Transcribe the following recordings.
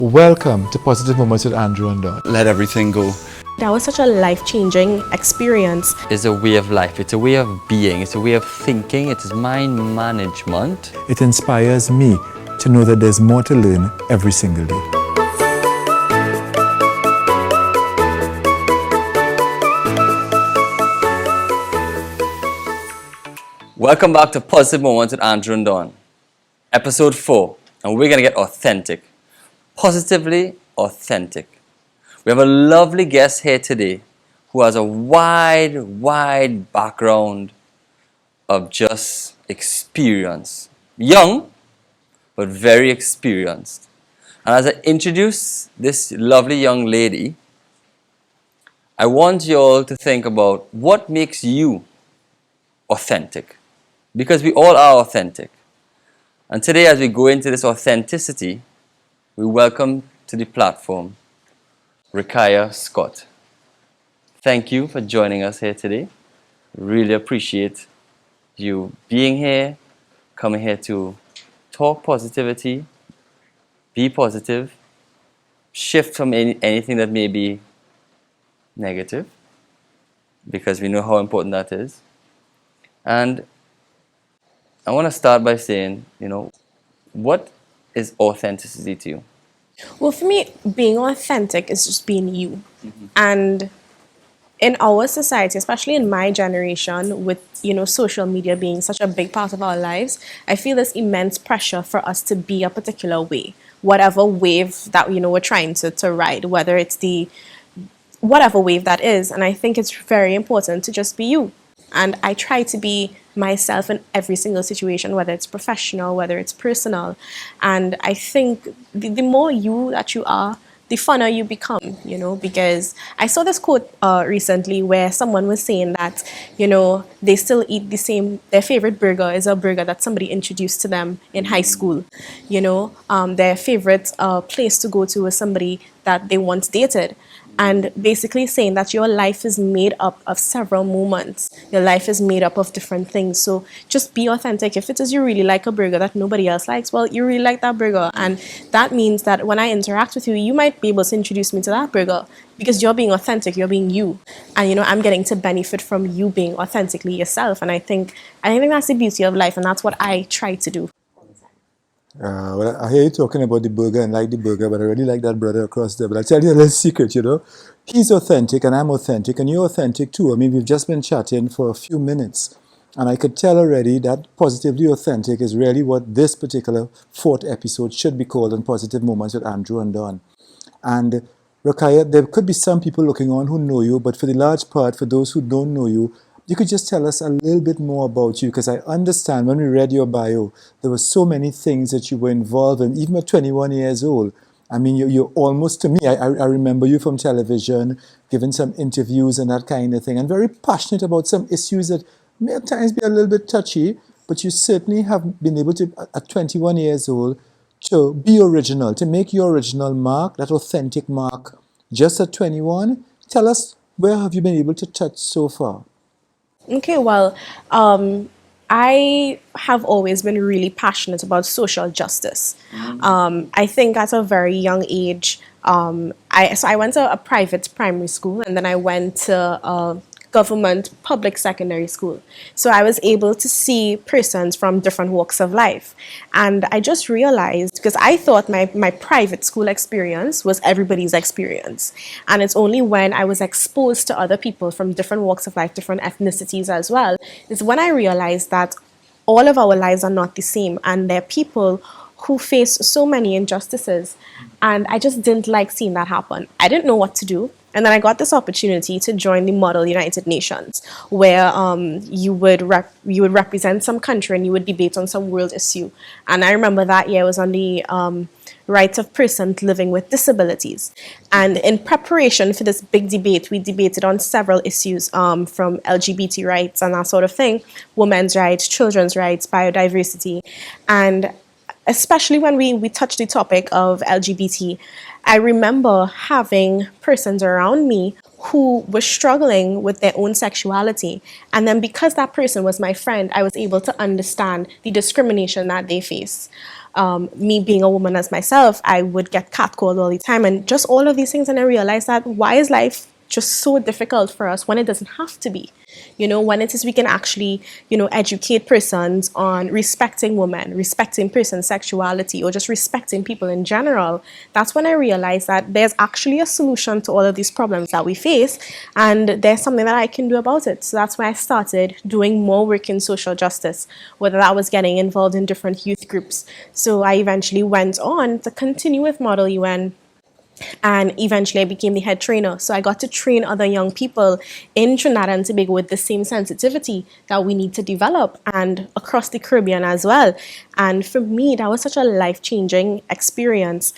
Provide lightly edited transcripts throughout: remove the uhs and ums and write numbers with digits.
Welcome to Positive Moments with Andrew and Don. Let everything go. That was such a life-changing experience. It's a way of life, it's a way of being, it's a way of thinking, it is mind management. It inspires me to know that there's more to learn every single day. Welcome back to Positive Moments with Andrew and Don, episode 4, and we're going to get authentic, positively authentic. We have a lovely guest here today who has a wide background of just experience. Young, but very experienced. And as I introduce this lovely young lady, I want you all to think about what makes you authentic. Because we all are authentic. And today, as we go into this authenticity, we welcome to the platform Ruqayyah Scott. Thank you for joining us here today. Really appreciate you being here, coming here to talk positivity, be positive, shift from anything that may be negative, because we know how important that is. And I want to start by saying, what is authenticity to you? Well, for me, being authentic is just being you. And in our society, especially in my generation, with social media being such a big part of our lives, I feel this immense pressure for us to be a particular way, whatever wave that we're trying to ride, whether it's whatever wave that is. And I think it's very important to just be you. And I try to be myself in every single situation, whether it's professional, whether it's personal. And I think the more you that you are, the funner you become, because I saw this quote recently where someone was saying that, they still eat their favorite burger is a burger that somebody introduced to them in high school. Their favorite place to go to is somebody that they once dated. And basically saying that your life is made up of several moments. Your life is made up of different things. So just be authentic. If it is you really like a burger that nobody else likes, well, you really like that burger. And that means that when I interact with you, you might be able to introduce me to that burger because you're being authentic, you're being you. And, I'm getting to benefit from you being authentically yourself. And I think that's the beauty of life. And that's what I try to do. Well, I hear you talking about the burger and like the burger, but I really like that brother across there. But I'll tell you a little secret, He's authentic and I'm authentic and you're authentic too. I mean, we've just been chatting for a few minutes and I could tell already that positively authentic is really what this particular 4th episode should be called on Positive Moments with Andrew and Don. And Ruqayyah, there could be some people looking on who know you, but for the large part, for those who don't know you, you could just tell us a little bit more about you, because I understand when we read your bio, there were so many things that you were involved in, even at 21 years old. I mean, you're almost, to me, I remember you from television, giving some interviews and that kind of thing, and very passionate about some issues that may at times be a little bit touchy, but you certainly have been able to, at 21 years old, to be original, to make your original mark, that authentic mark, just at 21. Tell us, where have you been able to touch so far? Okay, well, I have always been really passionate about social justice. I think at a very young age, I went to a private primary school and then I went to a government public secondary school. So I was able to see persons from different walks of life. And I just realized, because I thought my private school experience was everybody's experience. And it's only when I was exposed to other people from different walks of life, different ethnicities as well, is when I realized that all of our lives are not the same. And there are people who face so many injustices. And I just didn't like seeing that happen. I didn't know what to do. And then I got this opportunity to join the Model United Nations, where you would represent some country and you would debate on some world issue. And I remember that year was on the rights of persons living with disabilities. And in preparation for this big debate, we debated on several issues from LGBT rights and that sort of thing, women's rights, children's rights, biodiversity. And especially when we touched the topic of LGBT, I remember having persons around me who were struggling with their own sexuality. And then because that person was my friend, I was able to understand the discrimination that they face. Me being a woman as myself, I would get catcalled all the time, and just all of these things. And I realized that why is life just so difficult for us when it doesn't have to be? When it is we can actually, educate persons on respecting women, respecting person's sexuality, or just respecting people in general. That's when I realized that there's actually a solution to all of these problems that we face, and there's something that I can do about it. So that's why I started doing more work in social justice, whether that was getting involved in different youth groups. So I eventually went on to continue with Model UN, and eventually I became the head trainer. So I got to train other young people in Trinidad and Tobago with the same sensitivity that we need to develop, and across the Caribbean as well. And for me, that was such a life-changing experience.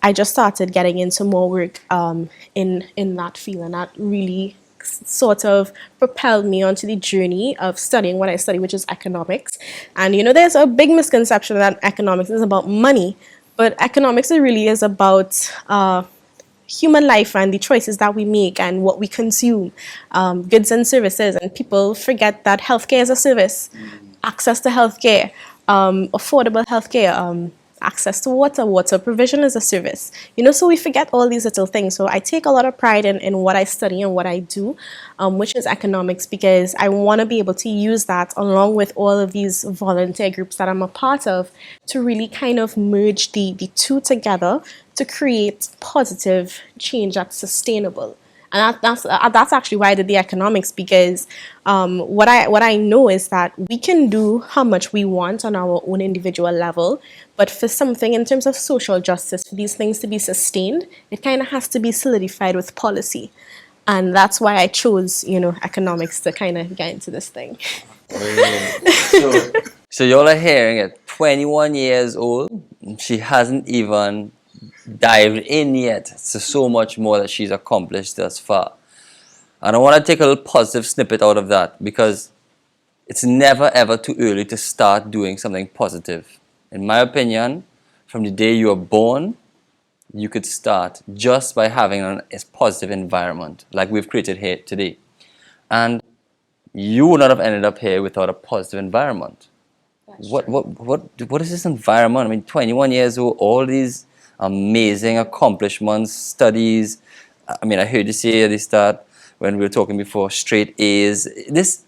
I just started getting into more work in that field, and that really sort of propelled me onto the journey of studying what I study, which is economics. And there's a big misconception that economics is about money, but economics really is about human life and the choices that we make and what we consume, goods and services. And people forget that healthcare is a service, access to healthcare, affordable healthcare, access to water provision is a service. So we forget all these little things. So I take a lot of pride in what I study and what I do, which is economics, because I want to be able to use that along with all of these volunteer groups that I'm a part of to really kind of merge the two together to create positive change that's sustainable. And that's actually why I did the economics, because what I know is that we can do how much we want on our own individual level, but for something in terms of social justice, for these things to be sustained, it kind of has to be solidified with policy. And that's why I chose, economics to kind of get into this thing. So y'all are hearing at 21 years old, she hasn't even dived in yet to so much more that she's accomplished thus far. And I want to take a little positive snippet out of that, because it's never ever too early to start doing something positive. In my opinion, from the day you are born, you could start just by having a positive environment like we've created here today. And you would not have ended up here without a positive environment. What is this environment? I mean, 21 years old, all these amazing accomplishments, studies. I mean, I heard you say at the start when we were talking before, straight A's.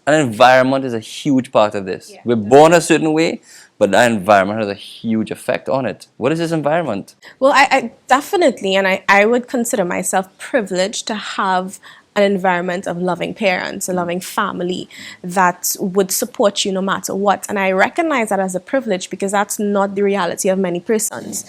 An environment is a huge part of this. Yeah. We're born a certain way, but that environment has a huge effect on it. What is this environment? Well, I definitely, and I would consider myself privileged to have an environment of loving parents, a loving family that would support you no matter what. And I recognize that as a privilege, because that's not the reality of many persons,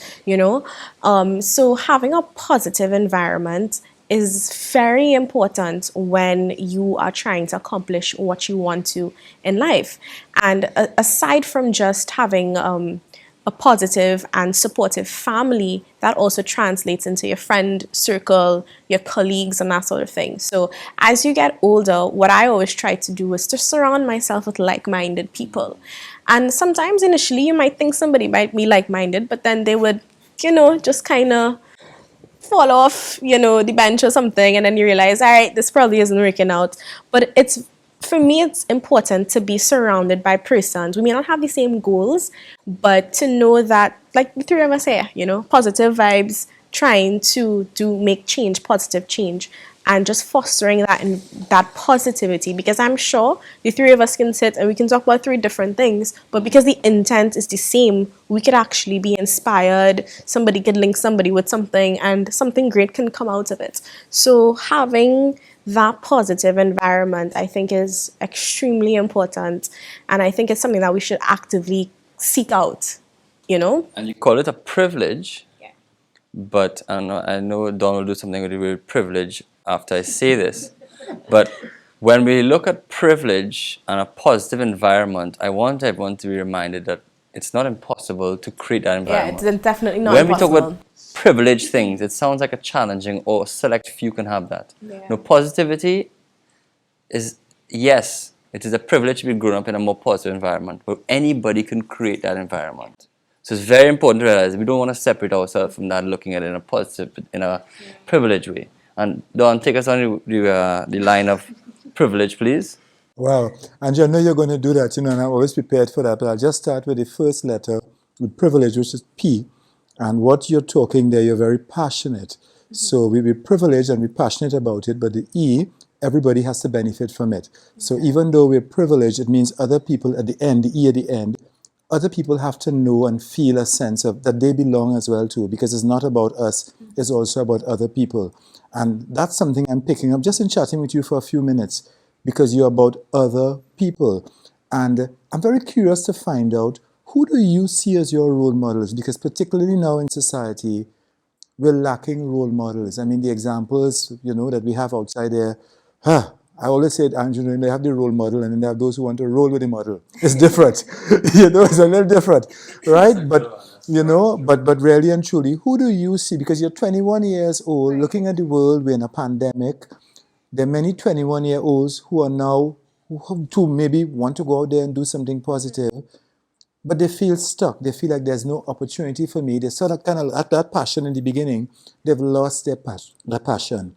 So having a positive environment is very important when you are trying to accomplish what you want to in life. And aside from just having a positive and supportive family, that also translates into your friend circle, your colleagues, and that sort of thing. So as you get older, what I always try to do is to surround myself with like-minded people. And sometimes initially you might think somebody might be like-minded, but then they would, just kind of fall off, the bench or something, and then you realize, all right, this probably isn't working out. But for me, it's important to be surrounded by persons. We may not have the same goals, but to know that, like the three of us here, positive vibes, trying to make change, positive change, and just fostering that positivity. Because I'm sure the three of us can sit and we can talk about three different things, but because the intent is the same, we could actually be inspired. Somebody could link somebody with something, and something great can come out of it. So having that positive environment, I think, is extremely important, and I think it's something that we should actively seek out, And you call it a privilege, Yeah. but I know Don will do something with the word privilege after I say this. But when we look at privilege and a positive environment, I want everyone to be reminded that it's not impossible to create that Yeah, environment. it's definitely not When impossible. we talk about privileged things, it sounds like a challenging, or select few can have that. Yeah. No, positivity is, yes, it is a privilege to be grown up in a more positive environment, but anybody can create that environment. So it's very important to realize we don't want to separate ourselves from that, looking at it in a privileged way. And Don, take us on the line of privilege, please. Wow. Andrew, I know you're going to do that, and I'm always prepared for that, but I'll just start with the first letter with privilege, which is P. And what you're talking there, you're very passionate. So we be privileged and we're passionate about it, but the E, everybody has to benefit from it. So even though we're privileged, it means other people at the end, the E at the end, other people have to know and feel a sense of that they belong as well too, because it's not about us, it's also about other people. And that's something I'm picking up just in chatting with you for a few minutes, because you're about other people. And I'm very curious to find out, who do you see as your role models? Because particularly now in society, we're lacking role models. I mean, the examples, that we have outside there, I always say, Andrew, they have the role model and then they have those who want to roll with the model. It's different. It's a little different, right? But really and truly, who do you see? Because you're 21 years old, looking at the world, we're in a pandemic. There are many 21-year-olds who are now, who maybe want to go out there and do something positive, but they feel stuck. They feel like there's no opportunity for me. They sort of kind of at that passion in the beginning, they've lost their passion.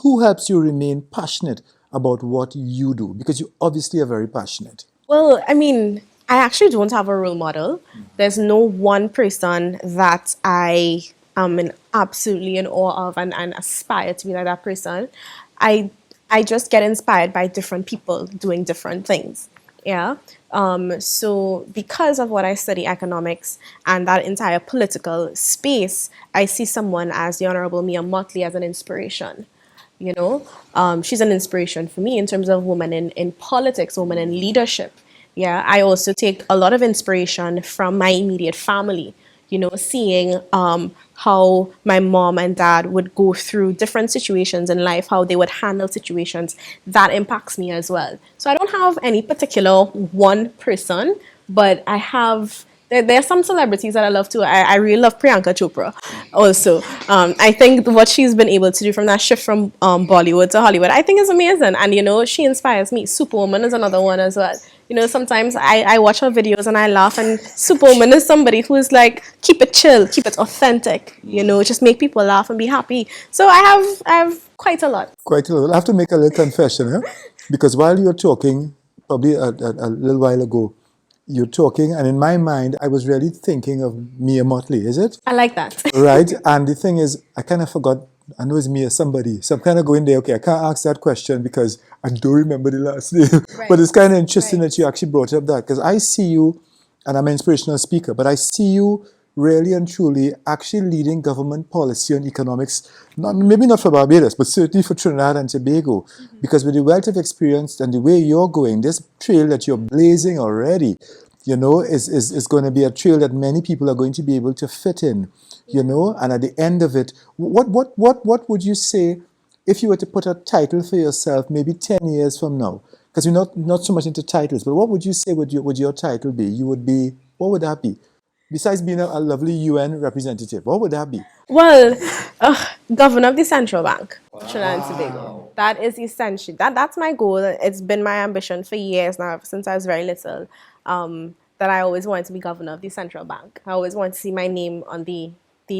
Who helps you remain passionate about what you do? Because you obviously are very passionate. Well, I mean, I actually don't have a role model. There's no one person that I am absolutely in awe of and aspire to be like that person. I I just get inspired by different people doing different things. Yeah. So because of what I study economics and that entire political space, I see someone as the Honorable Mia Motley as an inspiration. She's an inspiration for me in terms of women in politics, women in leadership. Yeah, I also take a lot of inspiration from my immediate family, seeing how my mom and dad would go through different situations in life, how they would handle situations. That impacts me as well. So I don't have any particular one person, but I have. There are some celebrities that I love too. I really love Priyanka Chopra also. I think what she's been able to do from that shift from Bollywood to Hollywood, I think is amazing. And, she inspires me. Superwoman is another one as well. Sometimes I watch her videos and I laugh, and Superwoman is somebody who is like, keep it chill, keep it authentic, just make people laugh and be happy. So I have quite a lot. Quite a little. I have to make a little confession, huh? Because while you were talking, probably a little while ago, you're talking, and in my mind, I was really thinking of Mia Motley, is it? I like that. Right? And the thing is, I kind of forgot, I know it's Mia somebody. So I'm kind of going there, okay, I can't ask that question because I don't remember the last name. Right. But it's kind of interesting Right. that you actually brought up that, because I see you, and I'm an inspirational speaker, but I see you really and truly actually leading government policy on economics, maybe not for Barbados, but certainly for Trinidad and Tobago. Because with the wealth of experience and the way you're going, this trail that you're blazing already, is going to be a trail that many people are going to be able to fit in, and at the end of it, what would you say if you were to put a title for yourself maybe 10 years from now? Because you're not so much into titles, but what would you say would your title be? You would be, what would that be? Besides being a lovely UN representative, what would that be? Well, governor of the central bank, Trinidad and Tobago. That is essential. That's my goal. It's been my ambition for years now, ever since I was very little. That I always wanted to be governor of the central bank. I always wanted to see my name on the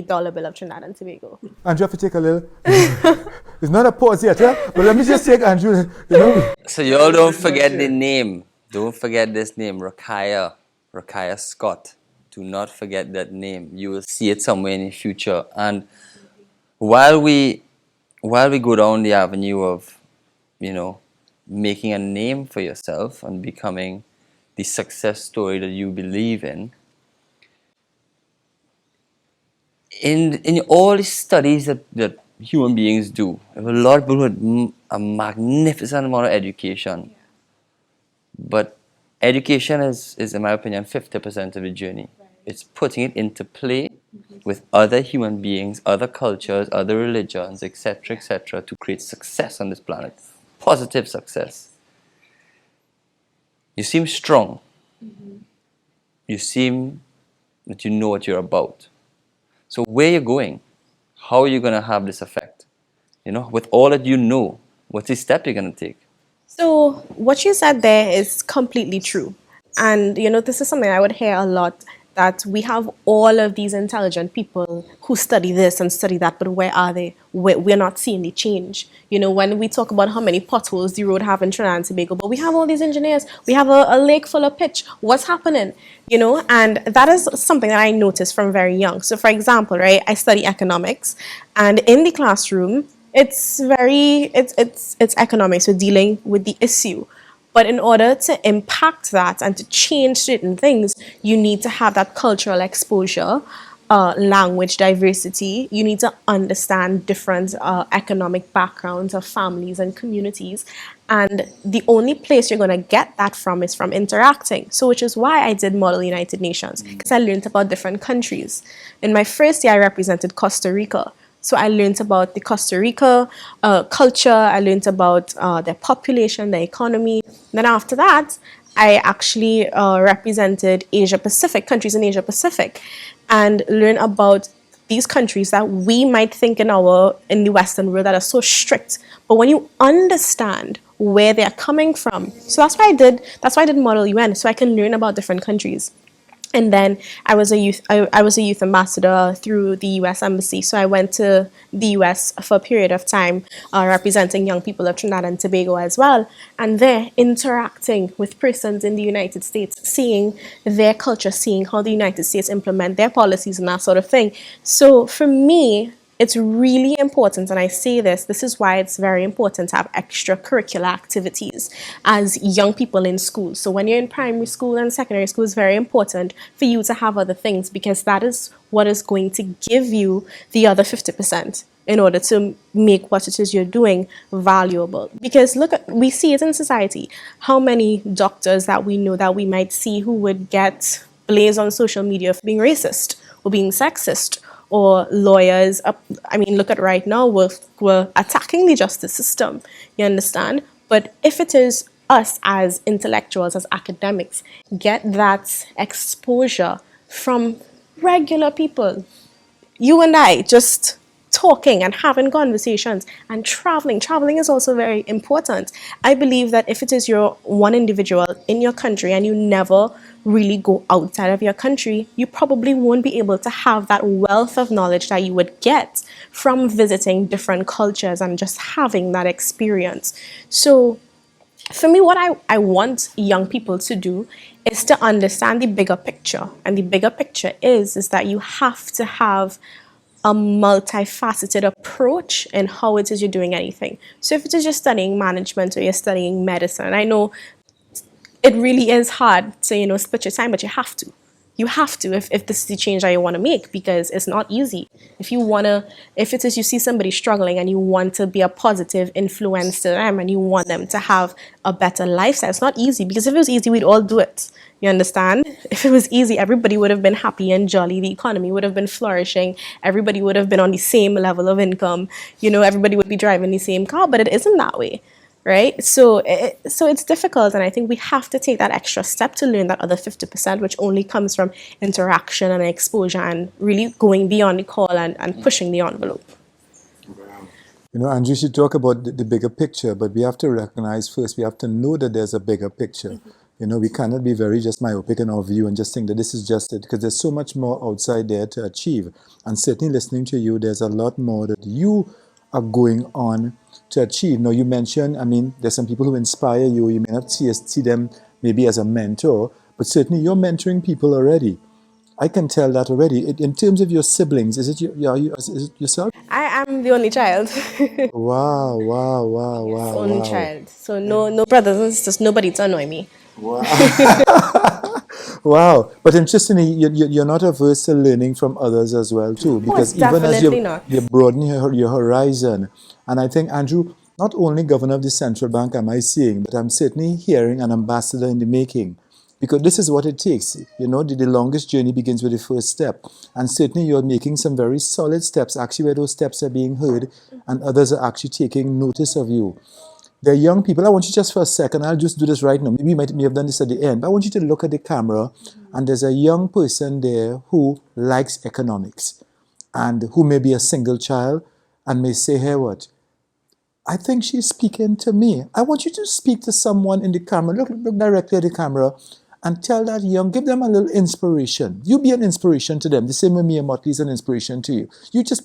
dollar bill of Trinidad and Tobago. Andrew, have to take a little. It's not a pause yet, huh? But let me just take Andrew. So y'all don't forget the name. Don't forget this name, Ruqayyah Scott. Do not forget that name. You will see it somewhere in the future. And while we go down the avenue of, making a name for yourself and becoming the success story that you believe in all the studies that human beings do, there are a lot of people with a magnificent amount of education. Yeah. But education is, in my opinion, 50% of the journey. Right. It's putting it into play with other human beings, other cultures, other religions, etc., to create success on this planet. Yes. Positive success. You seem strong. You seem that you know what you're about. So where you're going, how are you going to have this effect? With all that you know, what's the step you're going to take? So what you said there is completely true. And, this is something I would hear a lot that we have all of these intelligent people who study this and study that, but where are they? We're not seeing the change. You know, when we talk about how many potholes the road have in Trinidad and Tobago, but we have all these engineers, we have a lake full of pitch. What's happening? You know, and that is something that I noticed from very young. So, for example, right, I study economics, and in the classroom, it's economics. We're dealing with the issue. But in order to impact that and to change certain things, you need to have that cultural exposure, language diversity. You need to understand different economic backgrounds of families and communities. And the only place you're going to get that from is from interacting. So, which is why I did Model United Nations, because I learned about different countries. In my first year, I represented Costa Rica. So I learned about the Costa Rica culture. I learned about their population, their economy. Then after that, I actually represented Asia Pacific, countries in Asia Pacific, and learn about these countries that we might think in the Western world that are so strict. But when you understand where they're coming from, so that's why I did Model UN, so I can learn about different countries. And then I was a youth ambassador through the U.S. Embassy. So I went to the U.S. for a period of time, representing young people of Trinidad and Tobago as well. And there, interacting with persons in the United States, seeing their culture, seeing how the United States implement their policies and that sort of thing. So for me, it's really important, and I say this is why it's very important to have extracurricular activities as young people in school. So when you're in primary school and secondary school, it's very important for you to have other things, because that is what is going to give you the other 50% in order to make what it is you're doing valuable. Because we see it in society. How many doctors that we know that we might see who would get blazed on social media for being racist or being sexist, or lawyers. I mean, look at right now, we're attacking the justice system, you understand? But if it is us as intellectuals, as academics, get that exposure from regular people, you and I, just talking and having conversations and traveling. Traveling is also very important. I believe that if it is your one individual in your country and you never really go outside of your country, you probably won't be able to have that wealth of knowledge that you would get from visiting different cultures and just having that experience. So for me, what I want young people to do is to understand the bigger picture. And the bigger picture is that you have to have a multifaceted approach in how it is you're doing anything. So if it is just studying management or you're studying medicine, I know it really is hard to, split your time, but you have to. You have to if this is the change that you want to make, because it's not easy. If it is you see somebody struggling and you want to be a positive influence to them and you want them to have a better lifestyle, it's not easy, because if it was easy, we'd all do it. You understand? If it was easy, everybody would have been happy and jolly. The economy would have been flourishing. Everybody would have been on the same level of income. Everybody would be driving the same car, but it isn't that way. Right? So it's difficult, and I think we have to take that extra step to learn that other 50%, which only comes from interaction and exposure and really going beyond the call and pushing the envelope. Andrew, you talk about the bigger picture, but we have to recognize first, we have to know that there's a bigger picture. We cannot be very just myopic in our view and just think that this is just it, because there's so much more outside there to achieve. And certainly listening to you, there's a lot more that you are going on to achieve. Now, you mentioned, there's some people who inspire you. You may not see them maybe as a mentor, but certainly you're mentoring people already. I can tell that already. In terms of your siblings, is it yourself? I am the only child. Wow. Only child. So no brothers and sisters, nobody to annoy me. Wow. Wow. But interestingly, you're not averse to learning from others as well, too. Because even as you're broadening your horizon. And I think, Andrew, not only governor of the central bank am I seeing, but I'm certainly hearing an ambassador in the making. Because this is what it takes. The longest journey begins with the first step. And certainly you're making some very solid steps, actually, where those steps are being heard and others are actually taking notice of you. There are young people. I want you just for a second, I'll just do this right now. Maybe you may have done this at the end, but I want you to look at the camera, and there's a young person there who likes economics and who may be a single child and may say, hey, what? I think she's speaking to me. I want you to speak to someone in the camera. Look directly at the camera and tell that young, give them a little inspiration. You be an inspiration to them. The same way Mia Motley is an inspiration to you. You just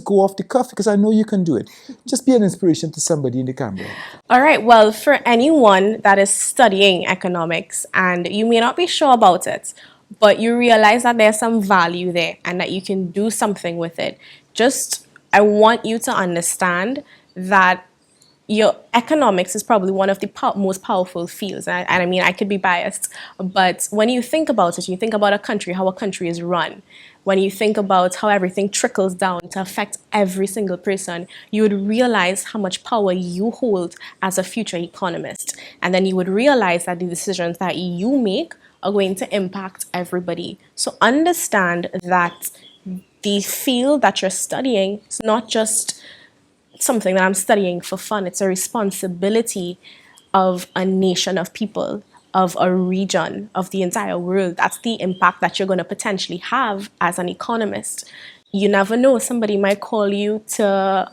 go off the cuff because I know you can do it. Just be an inspiration to somebody in the camera. All right, well, for anyone that is studying economics and you may not be sure about it, but you realize that there's some value there and that you can do something with it, I want you to understand that your economics is probably one of the most powerful fields. And I mean, I could be biased, but when you think about it, you think about a country, how a country is run. When you think about how everything trickles down to affect every single person, you would realize how much power you hold as a future economist. And then you would realize that the decisions that you make are going to impact everybody. So understand that the field that you're studying is not just something that I'm studying for fun. It's a responsibility of a nation of people, of a region, of the entire world. That's the impact that you're going to potentially have as an economist. You never know, somebody might call you to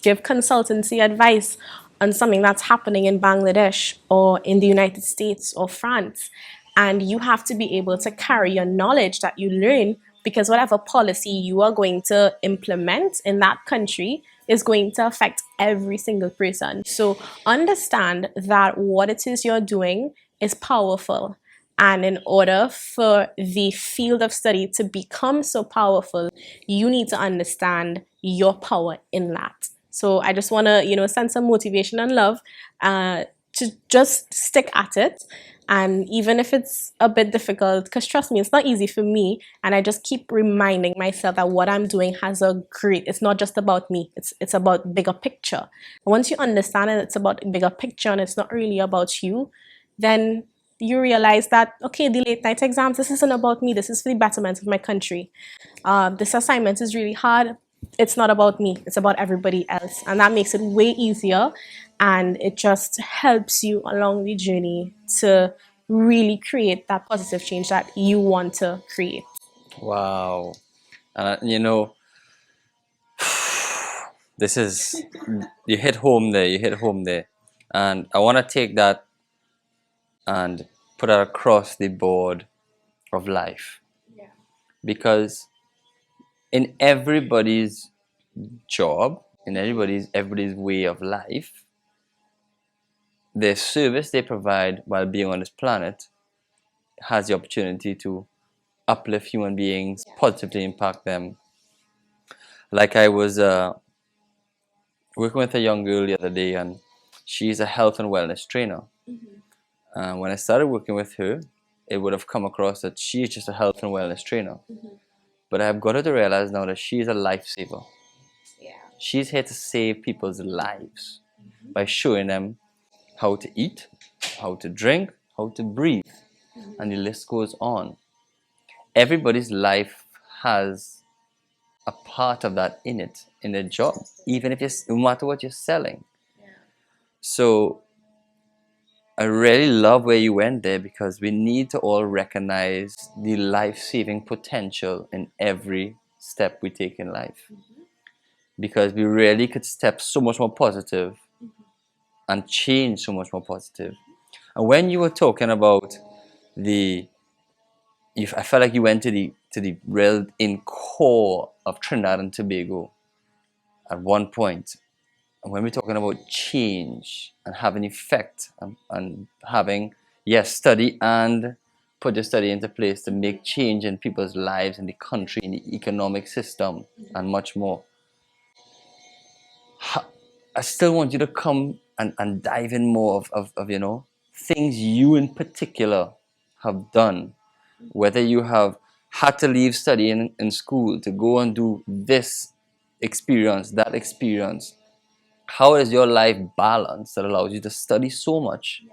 give consultancy advice on something that's happening in Bangladesh or in the United States or France. And you have to be able to carry your knowledge that you learn, because whatever policy you are going to implement in that country is going to affect every single person. So understand that what it is you're doing is powerful. And in order for the field of study to become so powerful, you need to understand your power in that. So I just want to, send some motivation and love to just stick at it. And even if it's a bit difficult, because trust me, it's not easy for me. And I just keep reminding myself that what I'm doing it's not just about me. It's about bigger picture. Once you understand it, it's about bigger picture and it's not really about you, then you realize that, okay, the late night exams, this isn't about me. This is for the betterment of my country. This assignment is really hard. It's not about me. It's about everybody else. And that makes it way easier. And it just helps you along the journey to really create that positive change that you want to create. Wow. This is, you hit home there. And I want to take that and put it across the board of life. Yeah. Because in everybody's job, in everybody's way of life, the service they provide while being on this planet has the opportunity to uplift human beings, positively impact them. Like I was working with a young girl the other day, and she's a health and wellness trainer. When I started working with her, it would have come across that she's just a health and wellness trainer. But I've got her to realize now that she's a lifesaver. Yeah. She's here to save people's lives by showing them how to eat, how to drink, how to breathe, and the list goes on. Everybody's life has a part of that in it, in their job, even if no matter what you're selling. Yeah. So I really love where you went there, because we need to all recognize the life-saving potential in every step we take in life. Because we really could step so much more positive and change so much more positive. And when you were talking about I felt like you went to the real in core of Trinidad and Tobago at one point. And when we're talking about change and having effect and having, yes, study and put the study into place to make change in people's lives, in the country, in the economic system, and much more. I still want you to come and dive in more of things you in particular have done, whether you have had to leave studying in school to go and do this experience, that experience. How is your life balanced that allows you to study so much,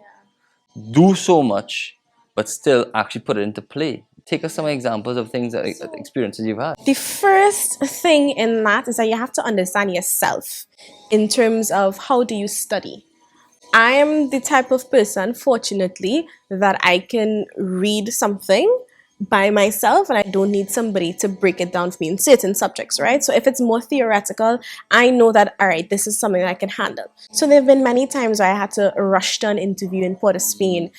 do so much, but still actually put it into play? Take us some examples of things experiences you've had. The first thing in that is that you have to understand yourself in terms of how do you study. I am the type of person, fortunately, that I can read something by myself and I don't need somebody to break it down for me in certain subjects, right? So if it's more theoretical, I know that, all right, this is something that I can handle. So there have been many times where I had to rush to an interview in Port of Spain.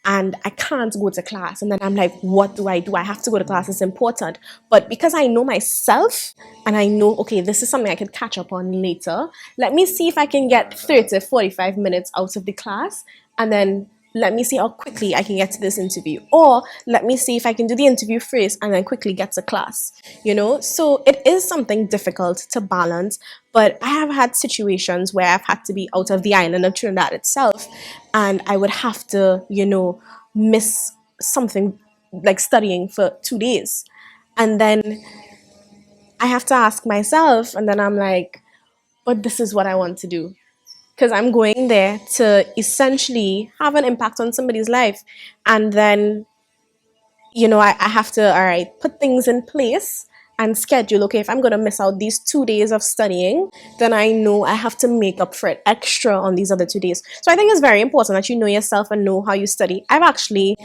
and I can't go to class. And then I'm like, what do? I have to go to class. It's important. But because I know myself and I know, okay, this is something I can catch up on later, let me see if I can get 30, 45 minutes out of the class, and then let me see how quickly I can get to this interview. Or let me see if I can do the interview first and then quickly get to class. So it is something difficult to balance, but I have had situations where I've had to be out of the island of Trinidad itself, and I would have to, miss something like studying for 2 days. And then I have to ask myself, and then I'm like, but this is what I want to do. Because I'm going there to essentially have an impact on somebody's life. And then, I have to, all right, put things in place and schedule. Okay, if I'm going to miss out these 2 days of studying, then I know I have to make up for it extra on these other 2 days. So I think it's very important that you know yourself and know how you study. I've actually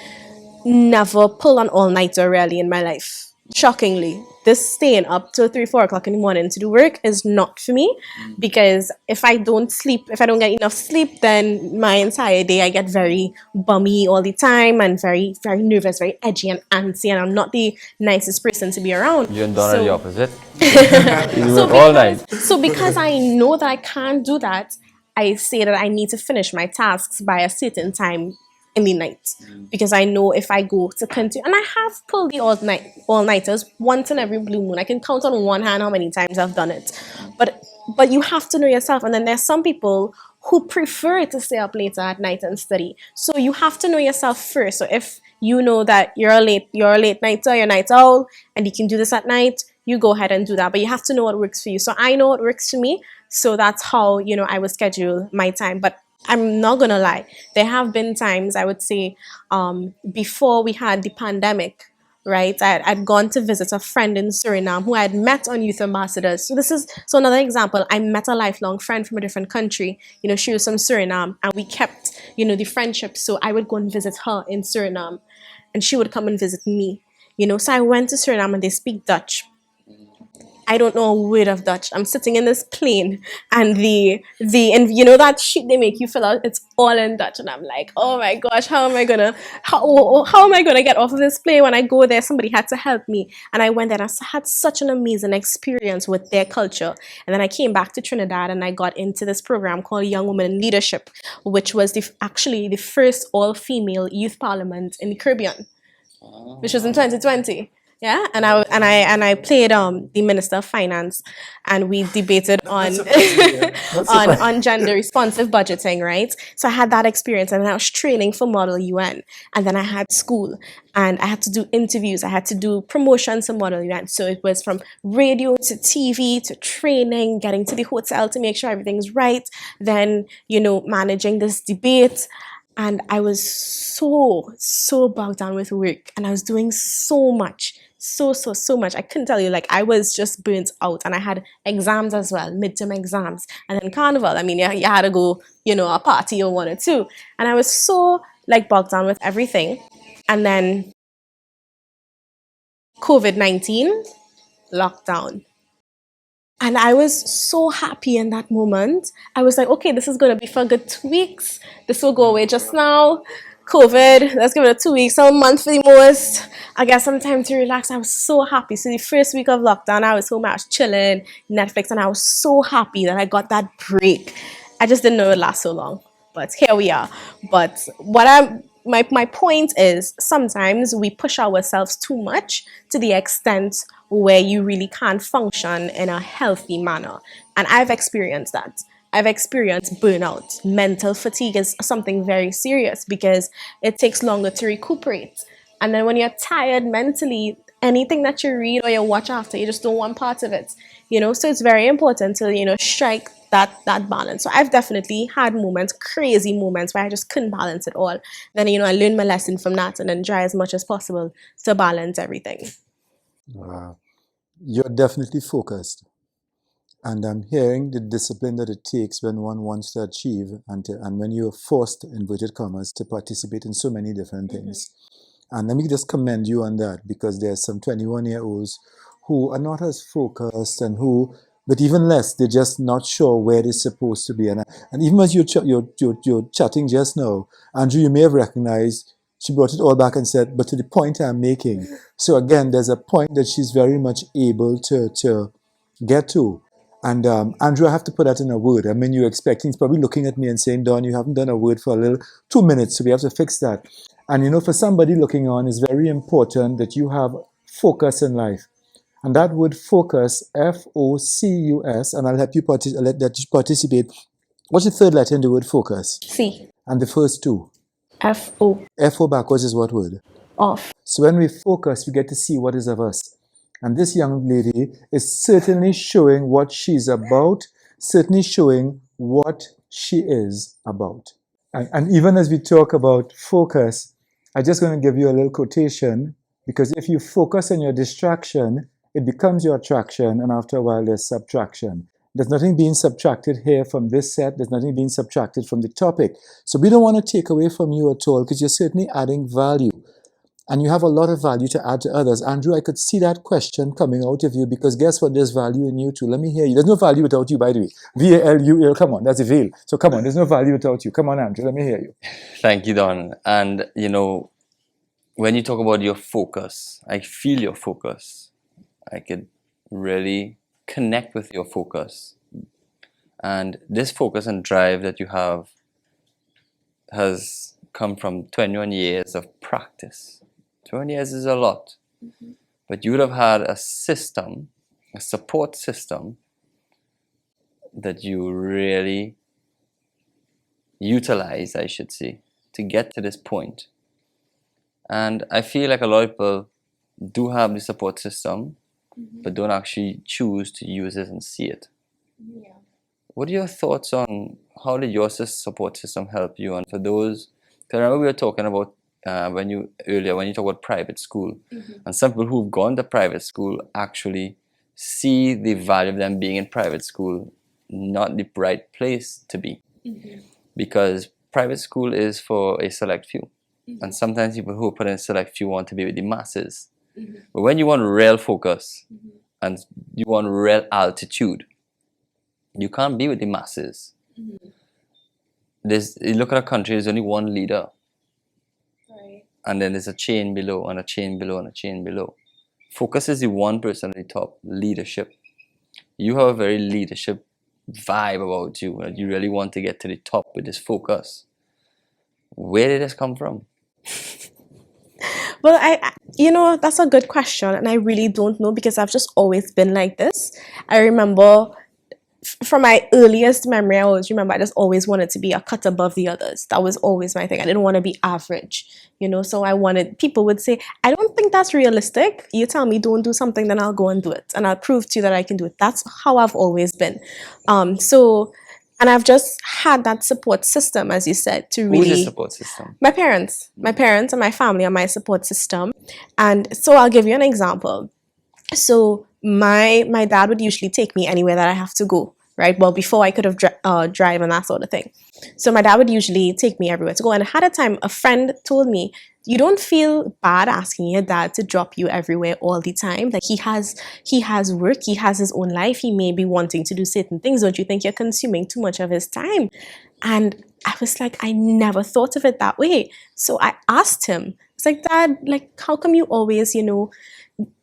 never pulled an all-nighter really in my life. Shockingly, this staying up till 3, 4 o'clock in the morning to do work is not for me, because if I don't get enough sleep, then my entire day I get very bummy all the time and very, very nervous, very edgy and antsy, and I'm not the nicest person to be around. You and Don are the So- opposite. You work all night. So because I know that I can't do that, I say that I need to finish my tasks by a certain time in the night, because I know if I go to continue, and I have pulled the all nighters once in every blue moon. I can count on one hand how many times I've done it, but you have to know yourself. And then there's some people who prefer to stay up later at night and study. So you have to know yourself first. So if you know that you're a late nighter, you're a night owl, and you can do this at night, you go ahead and do that. But you have to know what works for you. So I know what works for me. So that's how, I would schedule my time. But I'm not gonna lie, there have been times, I would say, before we had the pandemic, right? I'd gone to visit a friend in Suriname who I had met on Youth Ambassadors. So another example. I met a lifelong friend from a different country. She was from Suriname, and we kept, the friendship. So I would go and visit her in Suriname, and she would come and visit me. So I went to Suriname, and they speak Dutch. I don't know a word of Dutch. I'm sitting in this plane, and and that sheet they make you fill out, it's all in Dutch, and I'm like, oh my gosh, how am I gonna get off of this plane? When I go there, somebody had to help me, and I went there and I had such an amazing experience with their culture. And then I came back to Trinidad, and I got into this program called Young Women in Leadership, which was actually the first all-female youth parliament in the Caribbean, which was in 2020. Yeah, and I played the Minister of Finance, and we debated on on gender responsive budgeting, right? So I had that experience, and then I was training for Model UN, and then I had school, and I had to do interviews, I had to do promotions for Model UN. So it was from radio to TV to training, getting to the hotel to make sure everything's right, then managing this debate. And I was so bogged down with work, and I was doing so much, so much. I couldn't tell you, like, I was just burnt out, and I had exams as well, midterm exams, and then carnival. I mean, you had to go, a party or one or two, and I was so bogged down with everything. And then COVID-19 lockdown. And I was so happy in that moment. I was like, okay, this is going to be for a good 2 weeks. This will go away just now. COVID, let's give it a 2 weeks, a month for the most. I got some time to relax. I was so happy. So the first week of lockdown, I was home, I was chilling, Netflix, and I was so happy that I got that break. I just didn't know it would last so long. But here we are. But my point is, sometimes we push ourselves too much to the extent where you really can't function in a healthy manner. And I've experienced that. I've experienced burnout. Mental fatigue is something very serious because it takes longer to recuperate. And then when you're tired mentally, anything that you read or you watch after, you just don't want part of it. So it's very important to, strike that balance. So I've definitely had moments, crazy moments, where I just couldn't balance it all. Then, I learned my lesson from that, and then try as much as possible to balance everything. You're definitely focused. And I'm hearing the discipline that it takes when one wants to achieve, and when you're forced, inverted commas, to participate in so many different things. And let me just commend you on that, because there's some 21-year-olds who are not as focused, and but even less, they're just not sure where they're supposed to be. And even as you're chatting just now, Andrew, you may have recognized She brought it all back and said, but to the point I'm making. So again, there's a point that she's very much able to get to. And Andrew, I have to put that in a word. I mean, you're expecting, he's probably looking at me and saying, Don, you haven't done a word for a little 2 minutes, so we have to fix that. And you know, for somebody looking on, it's very important that you have focus in life. And that word focus, Focus, and I'll help you let that you participate. What's the third letter in the word focus? C. And the first two? F-O. F-O backwards is what word? Off. So when we focus, we get to see what is of us. And this young lady is certainly showing what she's about, certainly showing what she is about. And even as we talk about focus, I'm just going to give you a little quotation, because if you focus on your distraction, it becomes your attraction, and after a while there's subtraction. There's nothing being subtracted here from this set. There's nothing being subtracted from the topic. So we don't want to take away from you at all, because you're certainly adding value. And you have a lot of value to add to others. Andrew, I could see that question coming out of you, because guess what? There's value in you too. Let me hear you. There's no value without you, by the way. V-A-L-U-L, come on, that's a veil. So come on, there's no value without you. Come on, Andrew, let me hear you. Thank you, Don. And you know, when you talk about your focus, I feel your focus. I could really connect with your focus. And this focus and drive that you have has come from 21 years of practice. 21 years is a lot. But you would have had a system, a support system, that you really utilize, I should say, to get to this point. And I feel like a lot of people do have the support system, but don't actually choose to use it and see it. Yeah. What are your thoughts on how did your support system help you? And for those, because I remember we were talking about when you talk about private school, and some people who've gone to private school actually see the value of them being in private school, not the right place to be, because private school is for a select few, and sometimes people who are put in a select few want to be with the masses. But when you want real focus and you want real altitude, you can't be with the masses. You look at a country, there's only one leader. Right. And then there's a chain below, and a chain below, and a chain below. Focus is the one person at the top, leadership. You have a very leadership vibe about you, and you really want to get to the top with this focus. Where did this come from? Well, that's a good question, and I really don't know, because I've just always been like this. I remember from my earliest memory, I always remember I just always wanted to be a cut above the others. That was always my thing. I didn't want to be average, so people would say, I don't think that's realistic. You tell me don't do something, then I'll go and do it. And I'll prove to you that I can do it. That's how I've always been. And I've just had that support system, as you said, to really... Who's the support system? My parents and my family are my support system. And so I'll give you an example. So my dad would usually take me anywhere that I have to go, right? Well, before I could have drive and that sort of thing. So my dad would usually take me everywhere to go. And at a time, a friend told me, you don't feel bad asking your dad to drop you everywhere all the time. Like he has work, he has his own life, he may be wanting to do certain things. Don't you think you're consuming too much of his time? And I was like, I never thought of it that way. So I asked him, it's like, Dad, like, how come you always,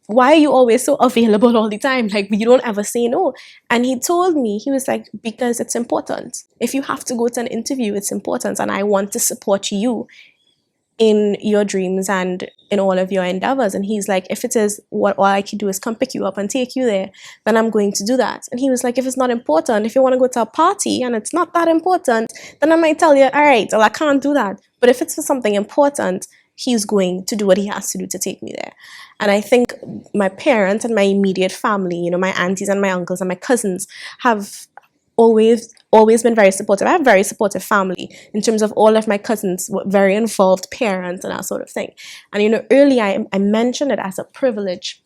why are you always so available all the time? Like, you don't ever say no. And he told me, he was like, because it's important. If you have to go to an interview, it's important. And I want to support you in your dreams and in all of your endeavors. And he's like, if it is what all I can do is come pick you up and take you there, then I'm going to do that. And he was like, if it's not important, if you want to go to a party and it's not that important, then I might tell you, all right, well, I can't do that. But if it's for something important, he's going to do what he has to do to take me there. And I think my parents and my immediate family, my aunties and my uncles and my cousins have always been very supportive. I have a very supportive family in terms of all of my cousins, very involved parents and that sort of thing. And earlier I mentioned it as a privilege,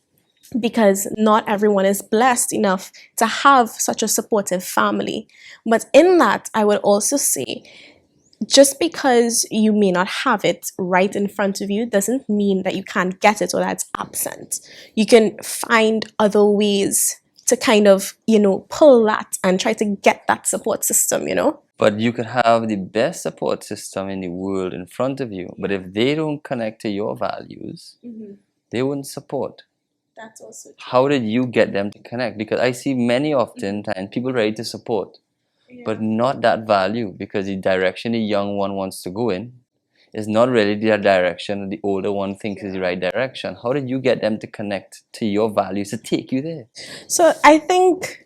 because not everyone is blessed enough to have such a supportive family. But in that, I would also say, just because you may not have it right in front of you doesn't mean that you can't get it or that it's absent. You can find other ways to kind of, pull that and try to get that support system, But you could have the best support system in the world in front of you, but if they don't connect to your values, they wouldn't support. That's also true. How did you get them to connect? Because I see many often times people ready to support, but not that value, because the direction the young one wants to go in is not really the direction the older one thinks is the right direction. How did you get them to connect to your values to take you there? So I think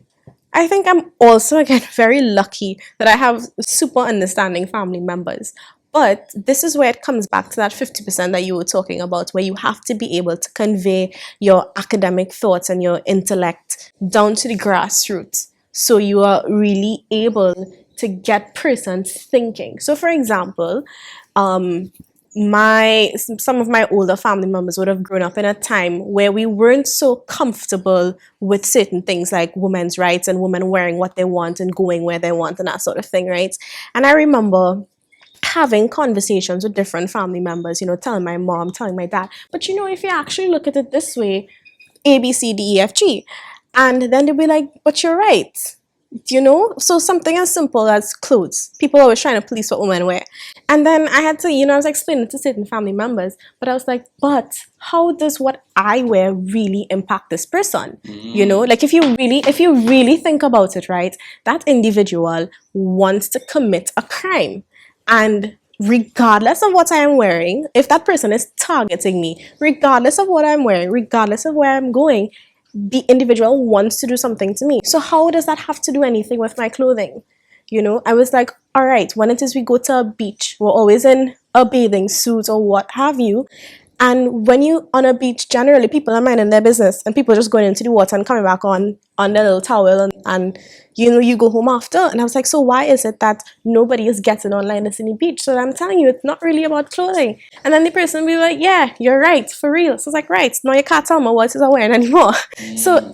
I'm also again very lucky that I have super understanding family members. But this is where it comes back to that 50% that you were talking about, where you have to be able to convey your academic thoughts and your intellect down to the grassroots. So you are really able to get persons thinking. So for example, some of my older family members would have grown up in a time where we weren't so comfortable with certain things like women's rights and women wearing what they want and going where they want and that sort of thing, right? And I remember having conversations with different family members, telling my mom, telling my dad, but if you actually look at it this way, A, B, C, D, E, F, G. And then they'll be like, but you're right. So something as simple as clothes. People are always trying to police what women wear. And then I had to, I was explaining to certain family members, but I was like, but how does what I wear really impact this person? Like if you really think about it, right, that individual wants to commit a crime. And regardless of what I am wearing, if that person is targeting me, regardless of what I'm wearing, regardless of where I'm going, the individual wants to do something to me. So how does that have to do anything with my clothing? I was like, all right, when it is we go to a beach, we're always in a bathing suit or what have you. And when you on a beach, generally people are minding their business and people just going into the water and coming back on their little towel and you go home after. And I was like, so why is it that nobody is getting online this in the beach? So I'm telling you, it's not really about clothing. And then the person will be like, yeah, you're right, for real. So it's like, right, now you can't tell me what is I wearing anymore. So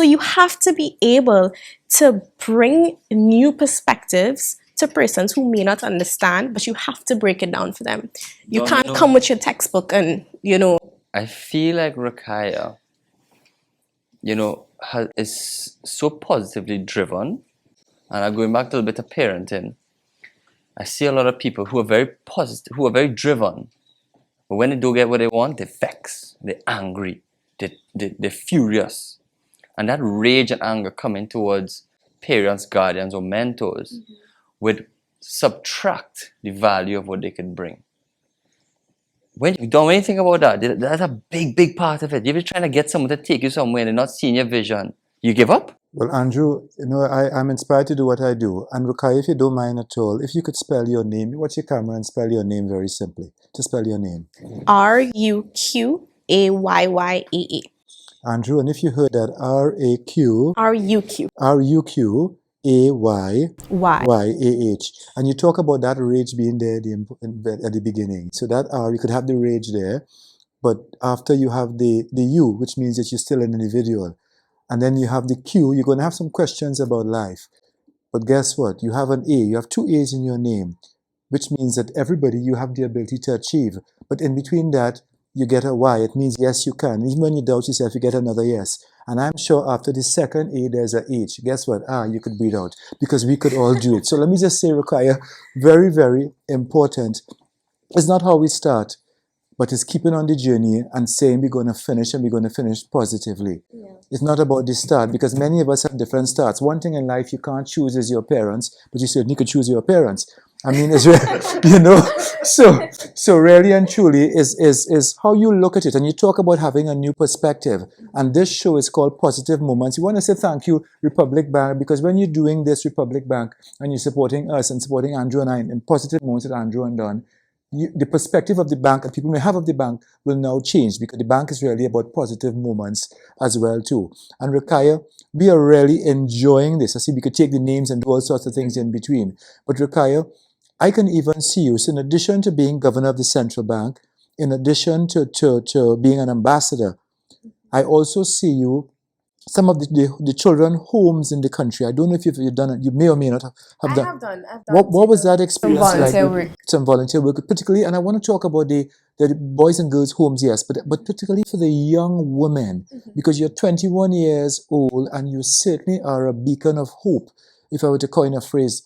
you have to be able to bring new perspectives to persons who may not understand, but you have to break it down for them. You can't come with your textbook and, I feel like Ruqayyah, is so positively driven. And I'm going back to a bit of parenting. I see a lot of people who are very positive, who are very driven. But when they don't get what they want, they vex, they're angry, they're furious. And that rage and anger coming towards parents, guardians, or mentors would subtract the value of what they can bring. When you don't think about that, that's a big part of it. You're trying to get someone to take you somewhere and they're not seeing your vision. You give up? Well, Andrew, I'm inspired to do what I do. And Ruqayyah, if you don't mind at all, if you could spell your name, watch your camera and spell your name very simply. Just spell your name. Ruqayyah. Andrew, and if you heard that, R-A-Q, Ruq. R-U-Q-A-Y-Y-A-H. And you talk about that rage being there at the beginning. So that R, you could have the rage there, but after you have the U, which means that you're still an individual. And then you have the Q, you're going to have some questions about life. But guess what? You have an A, you have two A's in your name, which means that everybody you have the ability to achieve. But in between that, you get a Y. It means yes, you can. Even when you doubt yourself, you get another yes. And I'm sure after the second A, there's a H. Guess what? You could breathe out because we could all do it. So let me just say, Ruqayyah, very, very important. It's not how we start, but it's keeping on the journey and saying we're going to finish and we're going to finish positively. Yeah. It's not about the start because many of us have different starts. One thing in life you can't choose is your parents, but you certainly could choose your parents. I mean, it's so really and truly is how you look at it. And you talk about having a new perspective. And this show is called Positive Moments. You want to say thank you, Republic Bank, because when you're doing this, Republic Bank, and you're supporting us and supporting Andrew and I in Positive Moments with Andrew and Don, the perspective of the bank and people may have of the bank will now change because the bank is really about positive moments as well too. And Ruqayyah, we are really enjoying this. I see we could take the names and do all sorts of things in between. But Ruqayyah, I can even see you. So in addition to being governor of the central bank, in addition to being an ambassador, I also see you some of the children homes in the country. I don't know if you've done it. You may or may not have done. I've What was that experience like? volunteer With work. some volunteer work, particularly, and I want to talk about the boys and girls homes, yes, but particularly for the young women, because you're 21 years old and you certainly are a beacon of hope. If I were to coin a phrase,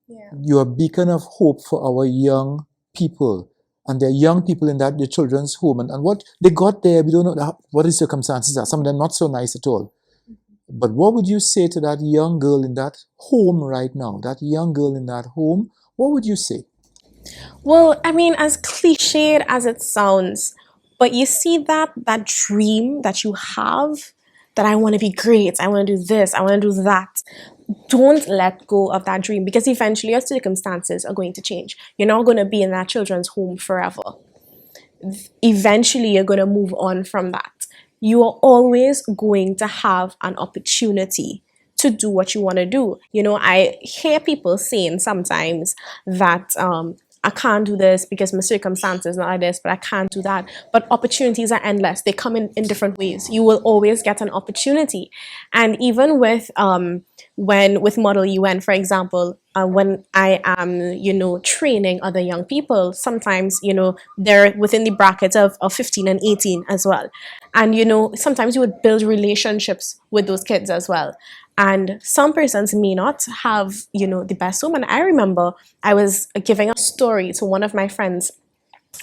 Yeah. you're a beacon of hope for our young people. And they're young people in the children's home. And what they got there, we don't know what the circumstances are. Some of them not so nice at all. But what would you say to that young girl in that home right now? That young girl in that home, what would you say? Well, I mean, as cliched as it sounds, but you see that dream that you have, that I want to be great, I want to do this, I want to do that. Don't let go of that dream, because eventually your circumstances are going to change. You're not going to be in that children's home forever. Eventually you're going to move on from that. You are always going to have an opportunity to do what you want to do. You know, I hear people saying sometimes that I can't do this because my circumstances not like this, but I can't do that. But opportunities are endless. They come in different ways. You will always get an opportunity. And even with when with Model UN, for example, when I am, training other young people, sometimes, they're within the brackets of 15 and 18 as well. And, sometimes you would build relationships with those kids as well. And some persons may not have, the best home. And I remember I was giving a story to one of my friends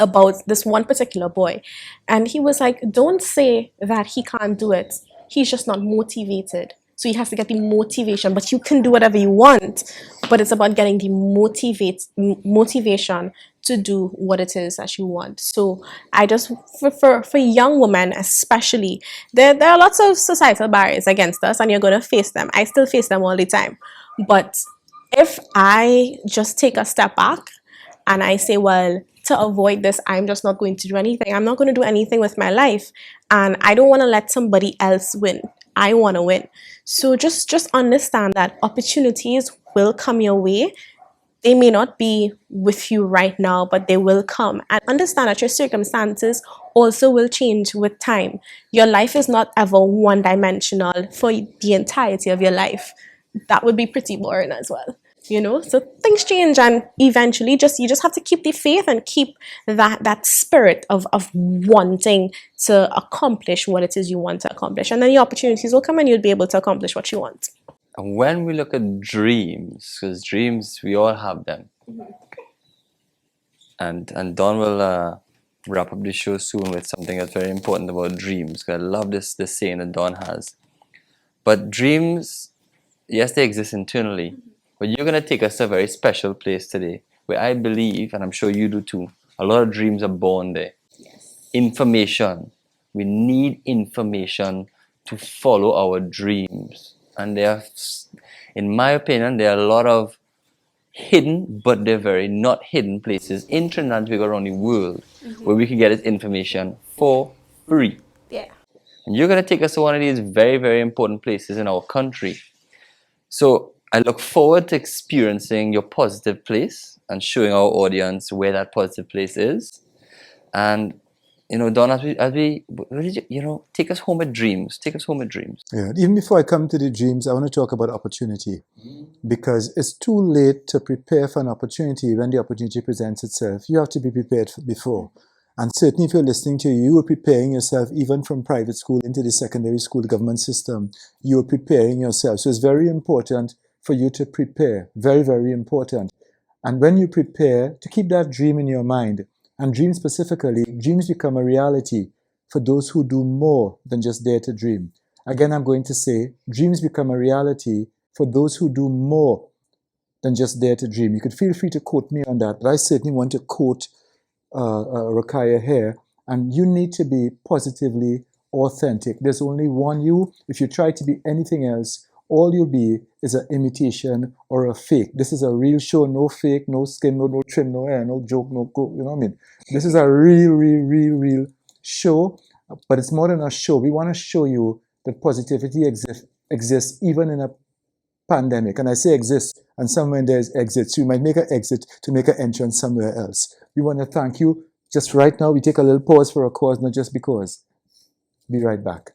about this one particular boy. And he was like, don't say that he can't do it. He's just not motivated. So he has to get the motivation, but you can do whatever you want. But it's about getting the motivation to do what it is that you want. So I just, for young women especially, there are lots of societal barriers against us, and you're going to face them. I still face them all the time. But if I just take a step back and I say, well, to avoid this, I'm just not going to do anything. I'm not going to do anything with my life. And I don't want to let somebody else win. I want to win. So just understand that opportunities will come your way. They may not be with you right now, but they will come. And understand that your circumstances also will change with time. Your life is not ever one dimensional for the entirety of your life. That would be pretty boring as well. So things change, and eventually you just have to keep the faith and keep that spirit of wanting to accomplish what it is you want to accomplish, and then the opportunities will come and you'll be able to accomplish what you want. And when we look at dreams, because dreams, we all have them. And Don will wrap up the show soon with something that's very important about dreams, because I love this saying that Don has. But dreams, yes, they exist internally, but you're going to take us to a very special place today, where I believe, and I'm sure you do too, a lot of dreams are born there. Yes. Information. We need information to follow our dreams. And in my opinion, there are a lot of hidden, but they're very not hidden places in Trinidad and Tobago around the world where we can get this information for free. Yeah. And you're going to take us to one of these very, very important places in our country. So I look forward to experiencing your positive place and showing our audience where that positive place is. And, Don, as we take us home with dreams. Take us home with dreams. Yeah. Even before I come to the dreams, I want to talk about opportunity, because it's too late to prepare for an opportunity when the opportunity presents itself. You have to be prepared before. And certainly if you're listening to you are preparing yourself even from private school into the secondary school, the government system. You're preparing yourself. So it's very important for you to prepare. Very, very important. And when you prepare, to keep that dream in your mind, and dreams specifically, dreams become a reality for those who do more than just dare to dream. Again, I'm going to say, dreams become a reality for those who do more than just dare to dream. You could feel free to quote me on that, but I certainly want to quote Ruqayyah here. And you need to be positively authentic. There's only one you. If you try to be anything else, all you'll be is an imitation or a fake. This is a real show, no fake, no skin, no trim, no hair, no joke, no go. You know what I mean? This is a real show, but it's more than a show. We want to show you that positivity exists even in a pandemic. And I say exists, and somewhere there's exits. You might make an exit to make an entrance somewhere else. We want to thank you. Just right now, we take a little pause for a cause, not just because. Be right back.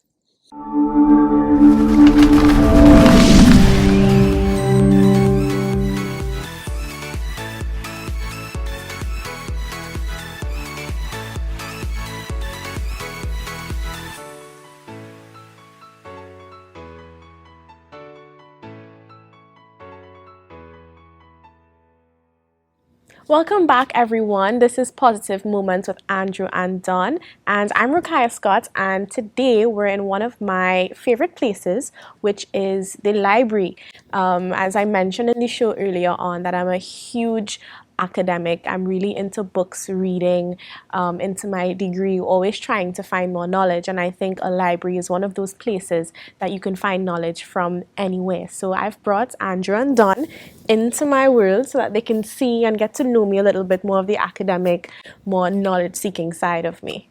Welcome back, everyone. This is Positive Moments with Andrew and Don, and I'm Ruqayyah Scott. And today we're in one of my favorite places, which is the library. As I mentioned in the show earlier on, that I'm a huge academic. I'm really into books, reading, into my degree, always trying to find more knowledge. And I think a library is one of those places that you can find knowledge from anywhere. So I've brought Andrew and Don into my world so that they can see and get to know me a little bit more of the academic, more knowledge seeking side of me.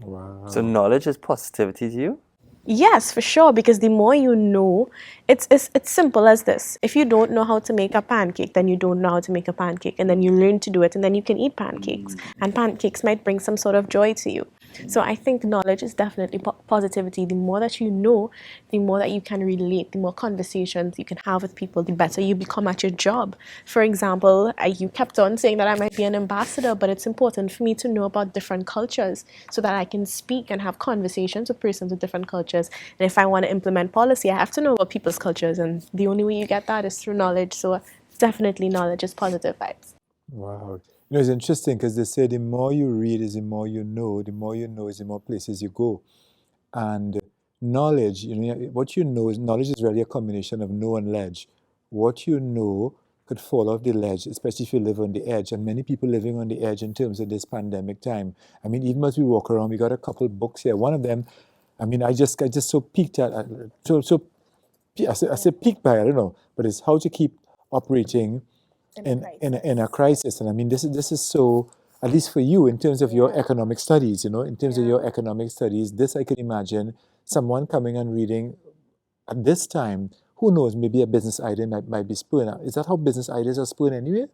So Wow. knowledge is positivity to you? Yes, for sure, because the more you know, it's simple as this. If you don't know how to make a pancake, then you don't know how to make a pancake, and then you learn to do it, and then you can eat pancakes. And pancakes might bring some sort of joy to you. So I think knowledge is definitely positivity. The more that you know, the more that you can relate, the more conversations you can have with people, the better you become at your job. For example, you kept on saying that I might be an ambassador, but it's important for me to know about different cultures so that I can speak and have conversations with persons with different cultures. And if I want to implement policy, I have to know about people's cultures, and the only way you get that is through knowledge. So definitely knowledge is positive vibes. Wow. It's interesting because they say the more you read is the more the more you know is the more places you go. And knowledge, what you know is knowledge is really a combination of know and ledge. What you know could fall off the ledge, especially if you live on the edge. And many people living on the edge in terms of this pandemic time. I mean, even as we walk around, we got a couple books here. One of them, I mean, I just so peaked at, I say peaked by, I don't know, but it's how to keep operating in a crisis. And I mean, this is so, at least for you, in terms of your economic studies, in terms of your economic studies, this I can imagine someone coming and reading at this time. Who knows? Maybe a business idea might be spurring. Is that how business ideas are spurring anyway?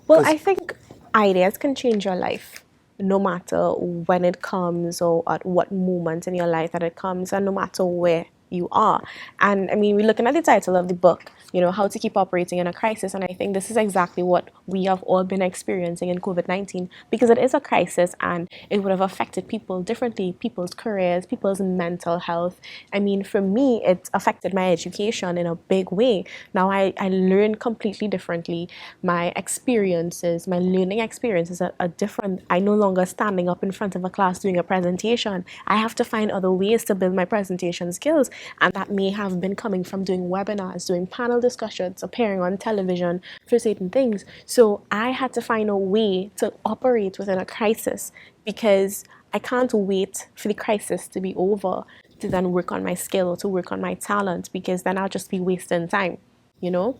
Well, Because I think ideas can change your life no matter when it comes or at what moment in your life that it comes, and no matter where you are. And I mean, we're looking at the title of the book, how to keep operating in a crisis. And I think this is exactly what we have all been experiencing in COVID 19 because it is a crisis and it would have affected people differently, people's careers, people's mental health. I mean, for me, it affected my education in a big way. Now I learn completely differently. My experiences, my learning experiences are different. I no longer standing up in front of a class doing a presentation. I have to find other ways to build my presentation skills. And that may have been coming from doing webinars, doing panel discussions, appearing on television for certain things. So I had to find a way to operate within a crisis because I can't wait for the crisis to be over to then work on my skill or to work on my talent because then I'll just be wasting time, you know?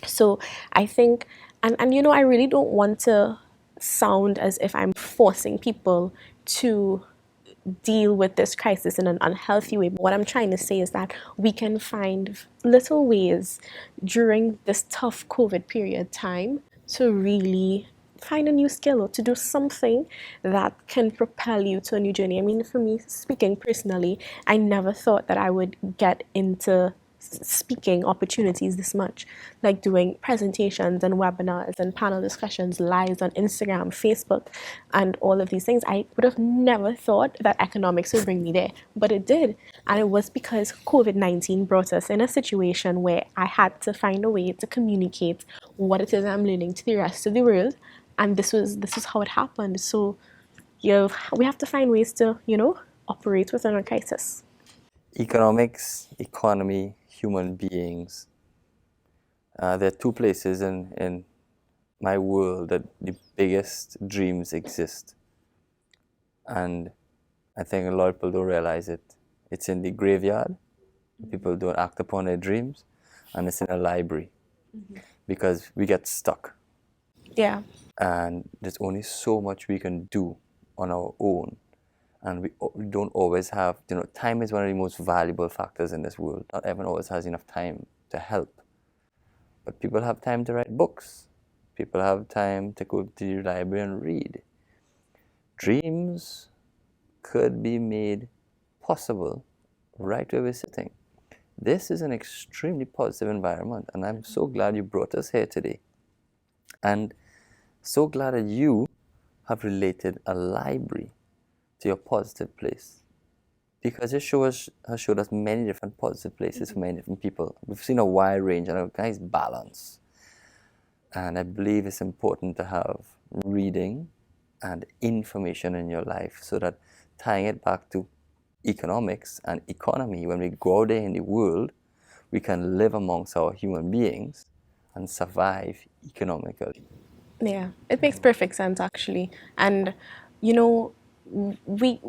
So I think, and I really don't want to sound as if I'm forcing people to deal with this crisis in an unhealthy way. But what I'm trying to say is that we can find little ways during this tough COVID period time to really find a new skill or to do something that can propel you to a new journey. I mean, for me, speaking personally, I never thought that I would get into speaking opportunities this much, like doing presentations and webinars and panel discussions, lives on Instagram, Facebook, and all of these things. I would have never thought that economics would bring me there, but it did. And it was because COVID 19 brought us in a situation where I had to find a way to communicate what it is I'm learning to the rest of the world. And this was how it happened. So we have to find ways to, operate within a crisis. Economics, economy, human beings. There are two places in my world that the biggest dreams exist. And I think a lot of people don't realize it. It's in the graveyard. People don't act upon their dreams. And it's in a library. Because we get stuck. Yeah. And there's only so much we can do on our own. And we don't always have, time is one of the most valuable factors in this world. Not everyone always has enough time to help. But people have time to write books. People have time to go to the library and read. Dreams could be made possible right where we're sitting. this is an extremely positive environment, and I'm so glad you brought us here today. And so glad that you have related a library to your positive place, because it has showed us many different positive places for many different people. We've seen a wide range and a nice balance. And I believe it's important to have reading and information in your life, so that tying it back to economics and economy, when we go out there in the world, we can live amongst our human beings and survive economically. Yeah, it makes perfect sense actually. And you know, we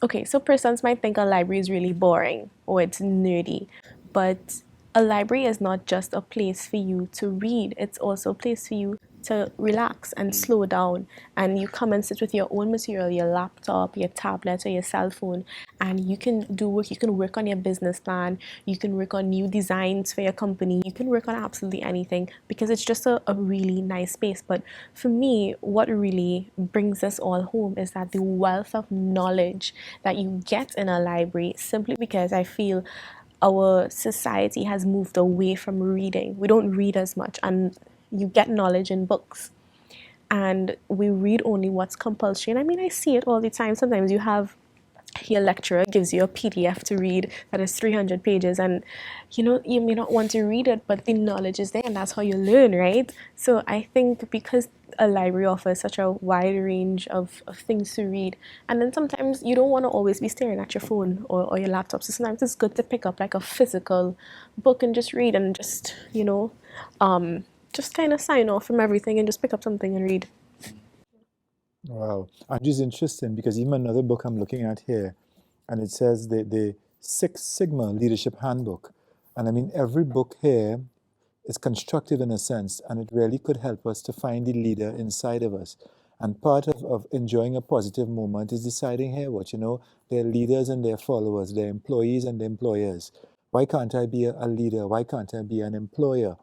okay, so persons might think a library is really boring or it's nerdy, but a library is not just a place for you to read, it's also a place for you to relax and slow down. And you come and sit with your own material, your laptop, your tablet, or your cell phone, and you can do work. You can work on your business plan, you can work on new designs for your company, you can work on absolutely anything because it's just a really nice space. But for me, what really brings us all home is that the wealth of knowledge that you get in a library, simply because I feel our society has moved away from reading. We don't read as much, and you get knowledge in books. And we read only what's compulsory. And I mean, I see it all the time. Sometimes you have your lecturer gives you a PDF to read that is 300 pages, and you may not want to read it, but the knowledge is there, and that's how you learn, right? So I think because a library offers such a wide range of things to read, and then sometimes you don't want to always be staring at your phone or your laptop, so sometimes it's good to pick up like a physical book and just read and just kind of sign off from everything and just pick up something and read. Wow. And just interesting because even another book I'm looking at here, and it says the Six Sigma Leadership Handbook. And I mean, every book here is constructive in a sense, and it really could help us to find the leader inside of us. And part of enjoying a positive moment is deciding, hey, their leaders and their followers, their employees and their employers. Why can't I be a leader? Why can't I be an employer?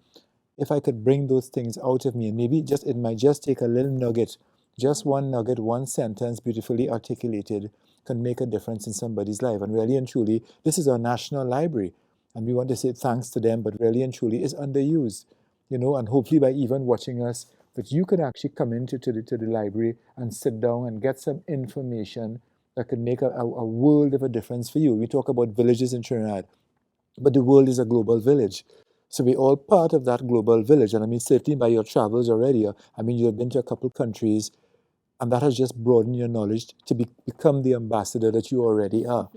If I could bring those things out of me, and maybe just it might just take a little nugget, just one nugget, one sentence beautifully articulated can make a difference in somebody's life. And really and truly, this is our national library. And we want to say thanks to them, but really and truly is underused. And hopefully by even watching us, that you could actually come into to the library and sit down and get some information that could make a world of a difference for you. We talk about villages in Trinidad, but the world is a global village. So we're all part of that global village. And I mean, certainly by your travels already, I mean, you've been to a couple countries, and that has just broadened your knowledge to become the ambassador that you already are.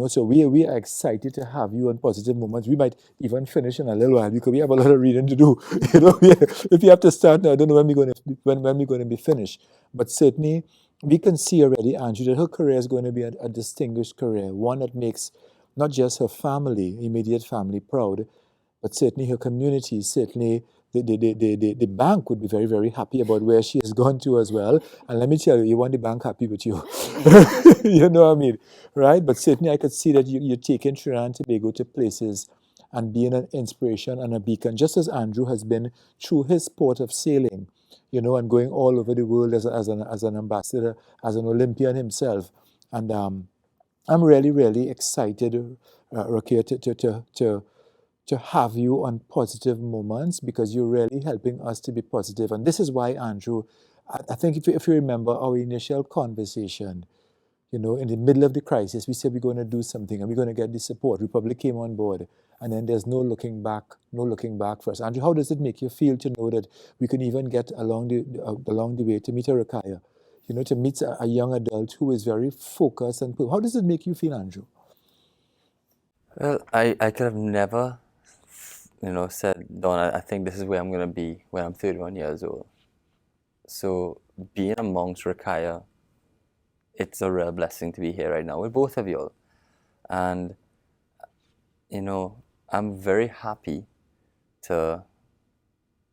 So we are excited to have you on Positive Moments. We might even finish in a little while because we have a lot of reading to do. If you have to start now, I don't know when we're going to be finished. But certainly, we can see already, Angie, that her career is going to be a distinguished career, one that makes not just her family, immediate family, proud, but certainly her community, certainly the bank would be very, very happy about where she has gone to as well. And let me tell you, you want the bank happy with you. You know what I mean? Right? But certainly I could see that you're taking Trinidad and Tobago to places and being an inspiration and a beacon, just as Andrew has been through his sport of sailing, and going all over the world as an ambassador, as an Olympian himself. And I'm really, really excited, Ruqayyah, to have you on Positive Moments because you're really helping us to be positive. And this is why, Andrew, I think if you remember our initial conversation, in the middle of the crisis, we said we're going to do something and we're going to get the support. Republic came on board, and then there's no looking back for us. Andrew, how does it make you feel to know that we can even get along the way to meet a Ruqayyah, to meet a young adult who is very focused and how does it make you feel, Andrew? Well, I could have never, said, Don, I think this is where I'm going to be when I'm 31 years old. So being amongst Ruqayyah, it's a real blessing to be here right now with both of you all. And, I'm very happy to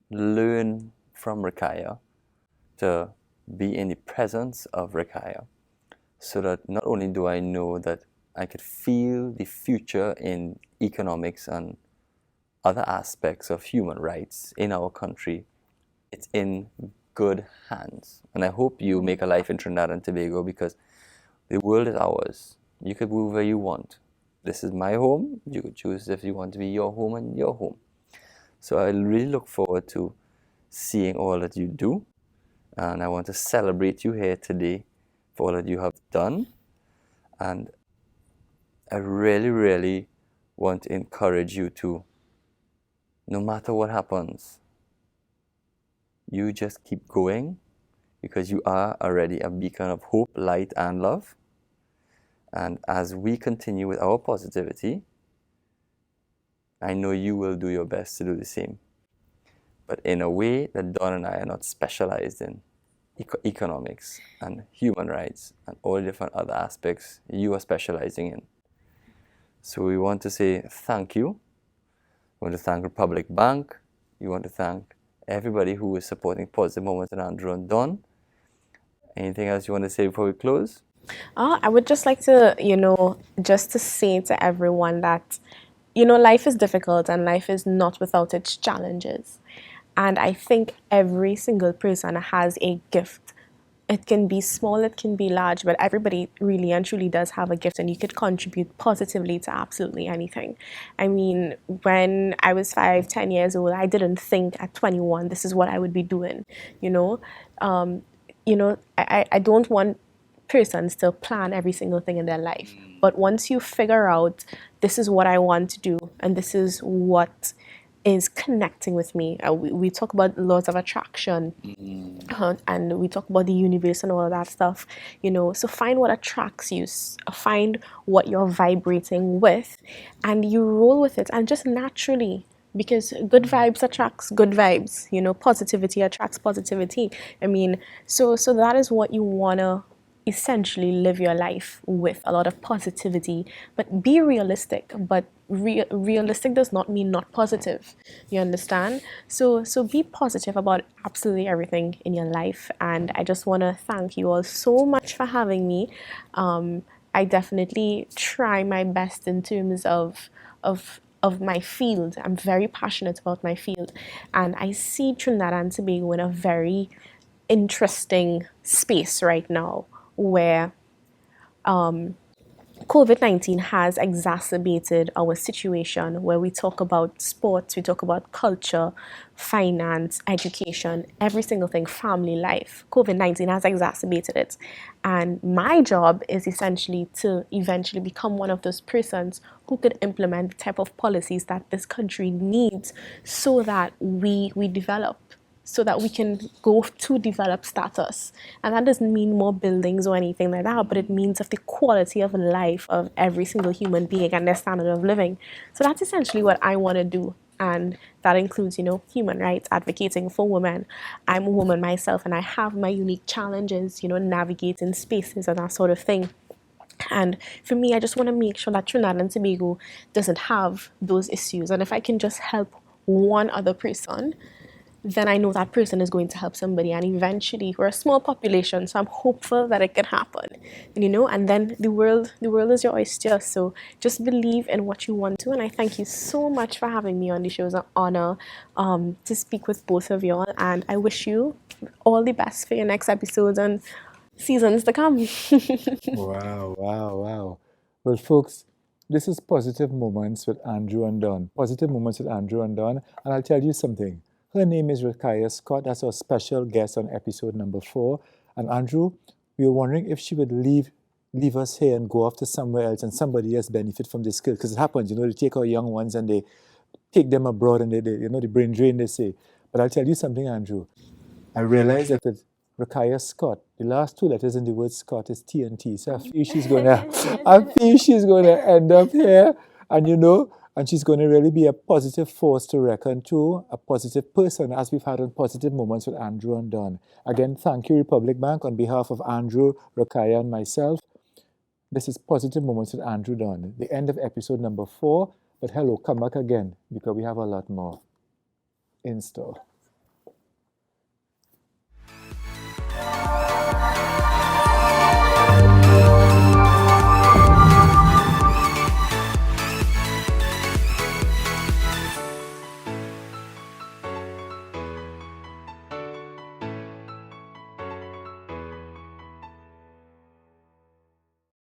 learn from Ruqayyah, to be in the presence of Ruqayyah, so that not only do I know that I could feel the future in economics and other aspects of human rights in our country, it's in good hands. And I hope you make a life in Trinidad and Tobago because the world is ours. You could move where you want. This is my home. You could choose if you want to be your home and your home. So I really look forward to seeing all that you do. And I want to celebrate you here today for all that you have done. And I really, really want to encourage you to, no matter what happens, you just keep going, because you are already a beacon of hope, light, and love. And as we continue with our positivity, I know you will do your best to do the same. But in a way that Don and I are not specialized in economics and human rights and all different other aspects you are specializing in. So we want to say thank you. We want to thank Republic Bank. We want to thank everybody who is supporting Positive Moments with Andrew and Don. Anything else you want to say before we close? I would just like to, just to say to everyone that, life is difficult and life is not without its challenges. And I think every single person has a gift. It can be small, it can be large, but everybody really and truly does have a gift, and you could contribute positively to absolutely anything. I mean, when I was 5, 10 years old, I didn't think at 21 this is what I would be doing. You know, I don't want persons to plan every single thing in their life. But once you figure out this is what I want to do and this is what is connecting with me, we talk about laws of attraction, and we talk about the universe and all of that stuff, So find what attracts you, find what you're vibrating with, and you roll with it, and just naturally. Because good vibes attracts good vibes, positivity attracts positivity. I mean, so that is what you wanna essentially live your life with, a lot of positivity, but be realistic. But realistic does not mean not positive. You understand? So be positive about absolutely everything in your life. And I just want to thank you all so much for having me. I definitely try my best in terms of my field. I'm very passionate about my field, and I see Trinidad and Tobago in a very interesting space right now, where COVID-19 has exacerbated our situation, where we talk about sports, we talk about culture, finance, education, every single thing, family life. COVID-19 has exacerbated it. And my job is essentially to eventually become one of those persons who could implement the type of policies that this country needs, so that we develop, so that we can go to developed status. And that doesn't mean more buildings or anything like that, but it means of the quality of life of every single human being and their standard of living. So that's essentially what I want to do. And that includes, human rights, advocating for women. I'm a woman myself, and I have my unique challenges, navigating spaces and that sort of thing. And for me, I just want to make sure that Trinidad and Tobago doesn't have those issues. And if I can just help one other person, then I know that person is going to help somebody, and eventually we're a small population, so I'm hopeful that it can happen. And then the world is your oyster. So just believe in what you want to, and I thank you so much for having me on the show. It's an honor to speak with both of y'all, and I wish you all the best for your next episodes and seasons to come. Wow, wow, wow. Well, folks, this is Positive Moments with Andrew and Don. Positive Moments with Andrew and Don. And I'll tell you something. Her name is Ruqayyah Scott. That's our special guest on episode number 4. And Andrew, we were wondering if she would leave us here and go off to somewhere else, and somebody else benefit from this skill. Because it happens, they take our young ones and they take them abroad, and the brain drain, they say. But I'll tell you something, Andrew. I realized that with Ruqayyah Scott, the last 2 letters in the word Scott is TNT. So I feel she's gonna end up here, and and she's gonna really be a positive force to reckon to, a positive person, as we've had on Positive Moments with Andrew and Don. Again, thank you, Republic Bank, on behalf of Andrew, Ruqayyah, and myself. This is Positive Moments with Andrew Don, the end of episode number 4. But hello, come back again, because we have a lot more in store.